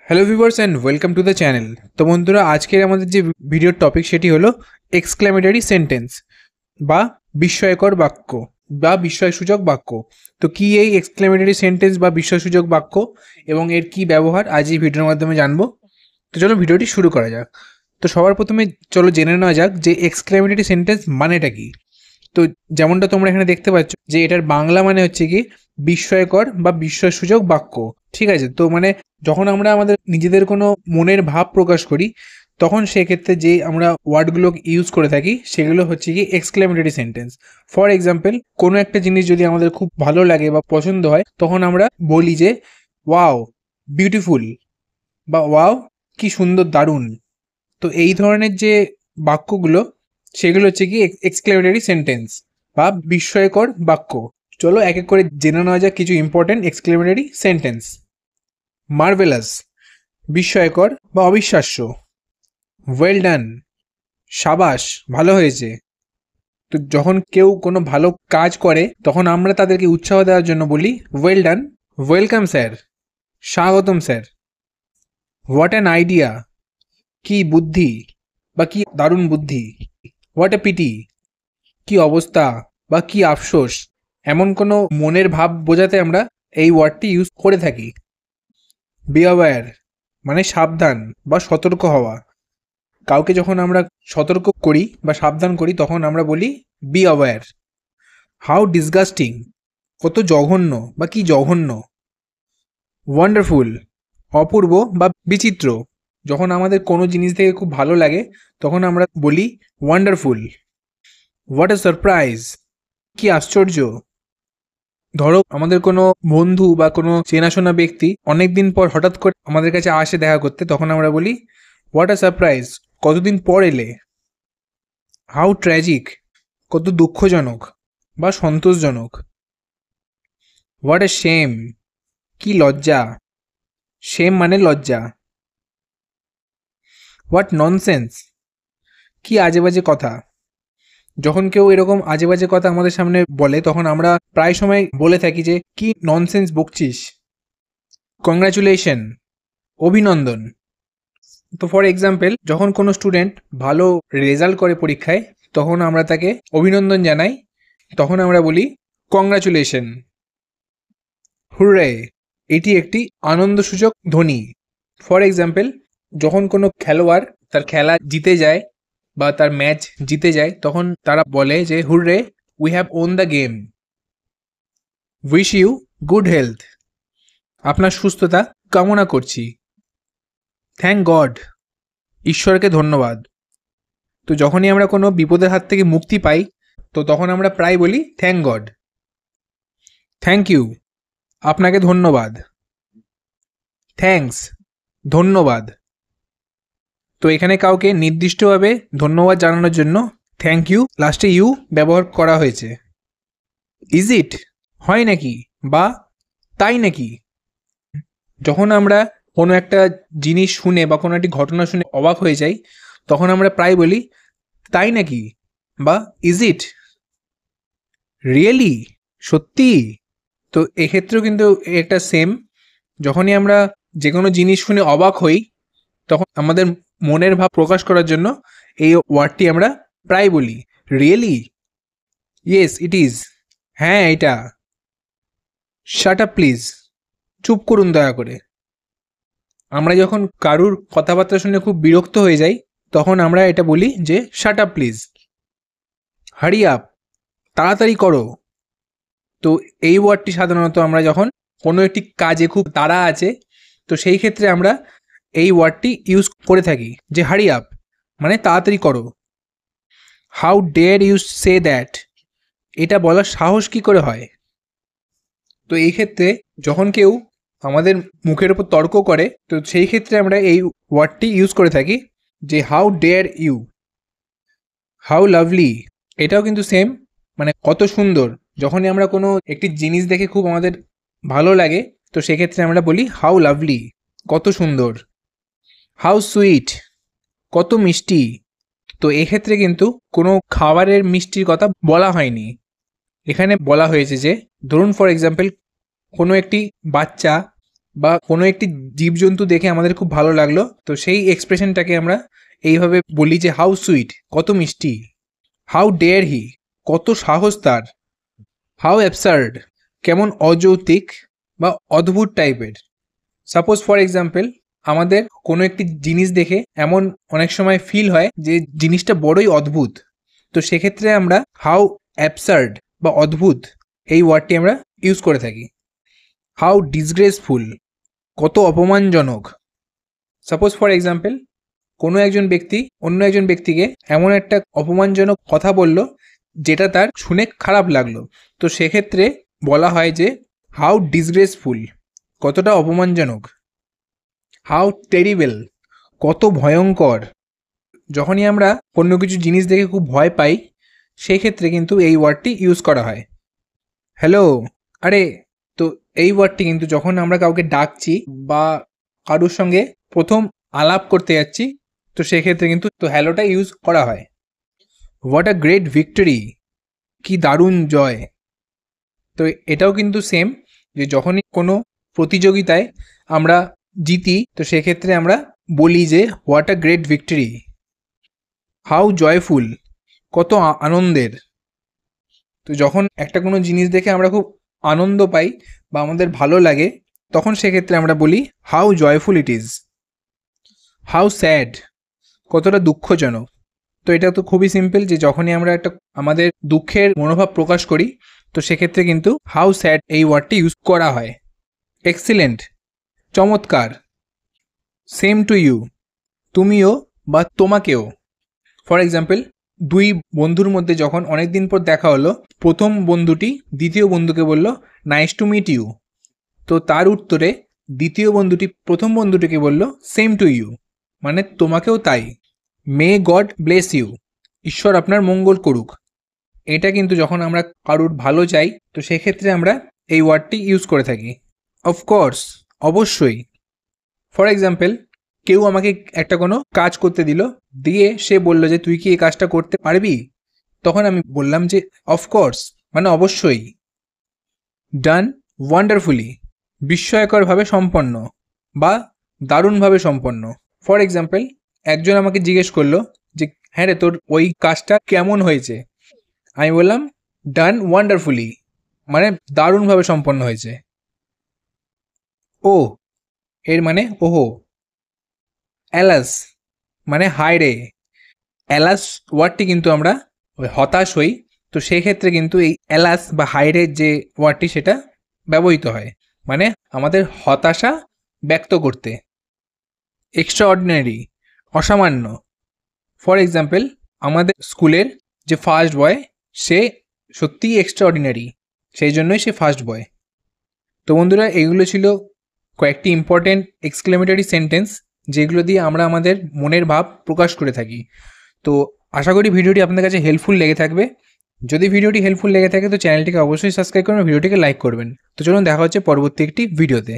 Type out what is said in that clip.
Hello viewers and welcome to the channel. তো বন্ধুরা, আজকের আমাদের যে ভিডিওর টপিক সেটি হলো এক্সক্লেমেটরি সেন্টেন্স বা বিস্ময়কর বাক্য বা বিস্ময়সূচক বাক্য। তো কি এই এক্সক্লেমেটরি সেন্টেন্স বা বিস্ময়সূচক বাক্য এবং এর কি ব্যবহার আজ এই ভিডিওর মাধ্যমে জানবো। তো চলো ভিডিওটি শুরু করা যাক। তো সবার প্রথমে চলো জেনে নেওয়া যাক যে এক্সক্লেমেটরি সেন্টেন্স মানেটা কি। তো যেমনটা তোমরা এখানে দেখতে পাচ্ছ যে এটার বাংলা মানে হচ্ছে কি বিস্ময়কর বা বিস্ময়সূচক বাক্য। ঠিক আছে, তো মানে যখন আমরা আমাদের নিজেদের কোনো মনের ভাব প্রকাশ করি তখন সেক্ষেত্রে যে আমরা ওয়ার্ডগুলো ইউজ করে থাকি সেগুলো হচ্ছে কি এক্সক্লেমেটরি সেন্টেন্স। ফর এক্সাম্পল, কোনো একটা জিনিস যদি আমাদের খুব ভালো লাগে বা পছন্দ হয় তখন আমরা বলি যে ওয়াও বিউটিফুল বা ওয়াও কি সুন্দর, দারুণ। তো এই ধরনের যে বাক্যগুলো সেগুলো হচ্ছে কি এক্সক্লেমেটরি সেন্টেন্স বা বিস্ময়কর বাক্য। চলো এক এক করে জেনে নেওয়া যাক কিছু ইম্পর্টেন্ট এক্সক্লেমেটরি সেন্টেন্স। মার্ভেলাস, বিস্ময়কর বা অবিশ্বাস্য। ওয়েল ডান, সাবাস, ভালো হয়েছে। তো যখন কেউ কোনো ভালো কাজ করে তখন আমরা তাদেরকে উৎসাহ দেওয়ার জন্য বলি ওয়েল ডান, ওয়েলকাম স্যার, স্বাগতম স্যার। হোয়াট অ্যান আইডিয়া, কি বুদ্ধি বা কি দারুণ বুদ্ধি। হোয়াট এ পিটি, কি অবস্থা বা কি আফসোস। এমন কোনো মনের ভাব বোঝাতে আমরা এই ওয়ার্ডটি ইউজ করে থাকি। বি অ্যাওয়্যার মানে সাবধান বা সতর্ক হওয়া। কাউকে যখন আমরা সতর্ক করি বা সাবধান করি তখন আমরা বলি বি অ্যাওয়্যার। হাউ ডিসগাস্টিং, কত জঘন্য বা কি জঘন্য। ওয়ান্ডারফুল, অপূর্ব বা বিচিত্র। যখন আমাদের কোনো জিনিস থেকে খুব ভালো লাগে তখন আমরা বলি ওয়ান্ডারফুল। হোয়াট এ সারপ্রাইজ, কি আশ্চর্য। ধরো আমাদের কোনো বন্ধু বা কোনো চেনাশোনা ব্যক্তি অনেকদিন পর হঠাৎ করে আমাদের কাছে আসে দেখা করতে, তখন আমরা বলি হোয়াট আ সারপ্রাইজ, কতদিন পর এলে। হাউ ট্র্যাজিক, কত দুঃখজনক বা সন্তোষজনক। হোয়াট এ শেম, কি লজ্জা। শেম মানে লজ্জা। হোয়াট ননসেন্স, কি আজে বাজে কথা। যখন কেউ এরকম আজে বাজে কথা আমাদের সামনে বলে তখন আমরা প্রায় সময় বলে থাকি যে কি ননসেন্স বকছিস। কংগ্রাচুলেশন, অভিনন্দন। তো ফর এক্সাম্পল, যখন কোনো স্টুডেন্ট ভালো রেজাল্ট করে পরীক্ষায় তখন আমরা তাকে অভিনন্দন জানাই, তখন আমরা বলি কংগ্রাচুলেশন। হুররে, এটি একটি আনন্দসূচক ধ্বনি। ফর এক্সাম্পল, যখন কোনো খেলোয়াড় তার খেলা জিতে যায় বা তার ম্যাচ জিতে যায় তখন তারা বলে যে hurray, we have won the game. Wish you good health, আপনার সুস্থতা কামনা করছি। থ্যাংক গড, ঈশ্বরকে ধন্যবাদ। তো যখনই আমরা কোনো বিপদের হাত থেকে মুক্তি পাই তো তখন আমরা প্রায় বলি থ্যাংক গড। থ্যাংক ইউ, আপনাকে ধন্যবাদ। থ্যাঙ্কস, ধন্যবাদ। তো এখানে কাউকে নির্দিষ্টভাবে ধন্যবাদ জানানোর জন্য থ্যাংক ইউ লাস্টে ইউ ব্যবহার করা হয়েছে। ইজ ইট, হয় নাকি বা তাই নাকি। যখন আমরা কোনো একটা জিনিস শুনে বা কোনো একটি ঘটনা শুনে অবাক হয়ে যাই তখন আমরা প্রায় বলি তাই নাকি বা ইজ ইট রিয়েলি, সত্যি। তো এক্ষেত্রেও কিন্তু একটা সেম, যখনই আমরা যে কোনো জিনিস শুনে অবাক হই তখন আমাদের মনের ভাব প্রকাশ করার জন্য এই ওয়ার্ডটি আমরা প্রায় বলি রিয়েলি, ইয়েস ইট ইজ, হ্যাঁ এটা। শাট আপ প্লিজ, চুপ করুন দয়া করে। আমরা যখন কারুর কথাবার্তা শুনে খুব বিরক্ত হয়ে যাই তখন আমরা এটা বলি যে shut up please. Hurry up, তাড়াতাড়ি করো। তো এই ওয়ার্ডটি সাধারণত আমরা যখন কোনো একটি কাজে খুব তাড়া আছে তো সেই ক্ষেত্রে আমরা এই ওয়ার্ডটি ইউজ করে থাকি যে হারি আপ মানে তাড়াতাড়ি করো। How dare you say that, এটা বলার সাহস কি করে হয়। তো এই ক্ষেত্রে যখন কেউ আমাদের মুখের উপর তর্ক করে তো সেই ক্ষেত্রে আমরা এই ওয়ার্ডটি ইউজ করে থাকি যে how dare you. How lovely, এটাও কিন্তু সেম, মানে কত সুন্দর। যখনই আমরা কোনো একটি জিনিস দেখে খুব আমাদের ভালো লাগে তো সেক্ষেত্রে আমরা বলি হাউ লাভলি, কত সুন্দর। হাউ সুইট, কত মিষ্টি। তো এক্ষেত্রে কিন্তু কোনো খাবারের মিষ্টির কথা বলা হয়নি, এখানে বলা হয়েছে যে ধরুন ফর এক্সাম্পল কোনো একটি বাচ্চা বা কোনো একটি জীবজন্তু দেখে আমাদের খুব ভালো লাগলো, তো সেই এক্সপ্রেশনটাকে আমরা এইভাবে বলি যে হাউ সুইট, কত মিষ্টি। হাউ ডেয়ার হি, কত সাহস তার। হাউ অ্যাবসার্ড, কেমন অযৌক্তিক বা অদ্ভুত টাইপের। সাপোজ ফর এক্সাম্পল, আমাদের কোনো একটি জিনিস দেখে এমন অনেক সময় ফিল হয় যে জিনিসটা বড়ই অদ্ভুত, তো সেক্ষেত্রে আমরা হাউ অ্যাবসার্ড বা অদ্ভুত এই ওয়ার্ডটি আমরা ইউজ করে থাকি। হাউ ডিসগ্রেসফুল, কত অপমানজনক। সাপোজ ফর এক্সাম্পল, কোনো একজন ব্যক্তি অন্য একজন ব্যক্তিকে এমন একটা অপমানজনক কথা বলল যেটা তার শুনে খারাপ লাগলো, তো সেক্ষেত্রে বলা হয় যে হাউ ডিসগ্রেসফুল, কতটা অপমানজনক। হাউ টেরিবল, কত ভয়ঙ্কর। যখনই আমরা অন্য কিছু জিনিস দেখে খুব ভয় পাই, সেই ক্ষেত্রে কিন্তু এই ওয়ার্ডটি ইউজ করা হয়। হ্যালো, আরে, তো এই ওয়ার্ডটি কিন্তু যখন আমরা কাউকে ডাকছি বা কারোর সঙ্গে প্রথম আলাপ করতে যাচ্ছি, তো সেক্ষেত্রে কিন্তু তো হ্যালোটা ইউজ করা হয়। হোয়াট আ গ্রেট ভিক্টরি, কি দারুণ জয়। তো এটাও কিন্তু সেম, যে যখনই কোনো প্রতিযোগিতায় আমরা জিতি, তো সেক্ষেত্রে আমরা বলি যে what a great victory. How joyful, কত আনন্দের। তো যখন একটা কোনো জিনিস দেখে আমরা খুব আনন্দ পাই বা আমাদের ভালো লাগে, তখন সেক্ষেত্রে আমরা বলি how joyful it is. How sad, কতটা দুঃখজনক। তো এটা তো খুবই সিম্পল, যে যখনই আমরা একটা আমাদের দুঃখের মনোভাব প্রকাশ করি, তো সেক্ষেত্রে কিন্তু হাউ স্যাড এই ওয়ার্ডটি ইউজ করা হয়। এক্সিলেন্ট, চমৎকার। সেম টু ইউ, তুমিও বা তোমাকেও। ফর এক্সাম্পল, দুই বন্ধুর মধ্যে যখন অনেক দিন পর দেখা হলো, প্রথম বন্ধুটি দ্বিতীয় বন্ধুকে বলল নাইস টু মিট ইউ, তো তার উত্তরে দ্বিতীয় বন্ধুটি প্রথম বন্ধুটিকে বলল সেম টু ইউ, মানে তোমাকেও তাই। মে গড ব্লেস ইউ, ঈশ্বর আপনার মঙ্গল করুক। এটা কিন্তু যখন আমরা কারুর ভালো চাই, তো সেক্ষেত্রে আমরা এই ওয়ার্ডটি ইউজ করে থাকি। অফকোর্স, অবশ্যই। ফর এক্সাম্পল, কেউ আমাকে একটা কোনো কাজ করতে দিল, দিয়ে সে বলল যে তুই কি এই কাজটা করতে পারবি, তখন আমি বললাম যে অফকোর্স, মানে অবশ্যই। ডান ওয়ান্ডারফুলি, বিস্ময়করভাবে সম্পন্ন বা দারুণভাবে সম্পন্ন। ফর এক্সাম্পল, একজন আমাকে জিজ্ঞেস করলো যে হ্যাঁ রে, তোর ওই কাজটা কেমন হয়েছে, আমি বললাম ডান ওয়ান্ডারফুলি, মানে দারুণভাবে সম্পন্ন হয়েছে। ও, এর মানে ওহো। অ্যালাস, মানে হায় রে। অ্যালাস ওয়ার্ডটি কিন্তু আমরা হতাশ হই, তো সেক্ষেত্রে কিন্তু এই অ্যালাস বা হায়রের যে ওয়ার্ডটি সেটা ব্যবহৃত হয়, মানে আমাদের হতাশা ব্যক্ত করতে। এক্সট্রা অর্ডিনারি, অসামান্য। ফর এক্সাম্পল, আমাদের স্কুলের যে ফার্স্ট বয়, সে সত্যিই এক্সট্রা অর্ডিনারি, সেই জন্যই সে ফার্স্ট বয়। তো বন্ধুরা, এগুলো ছিল কয়েকটি ইম্পর্টেন্ট এক্সক্লেমেটরি সেন্টেন্স, যেগুলো দিয়ে আমরা আমাদের মনের ভাব প্রকাশ করে থাকি। তো আশা করি ভিডিওটি আপনাদের কাছে হেল্পফুল লেগে থাকবে। যদি ভিডিওটি হেল্পফুল লেগে থাকে তো চ্যানেলটিকে অবশ্যই সাবস্ক্রাইব করবেন, ভিডিওটিকে লাইক করবেন। তো চলুন দেখা হচ্ছে পরবর্তী একটি ভিডিওতে।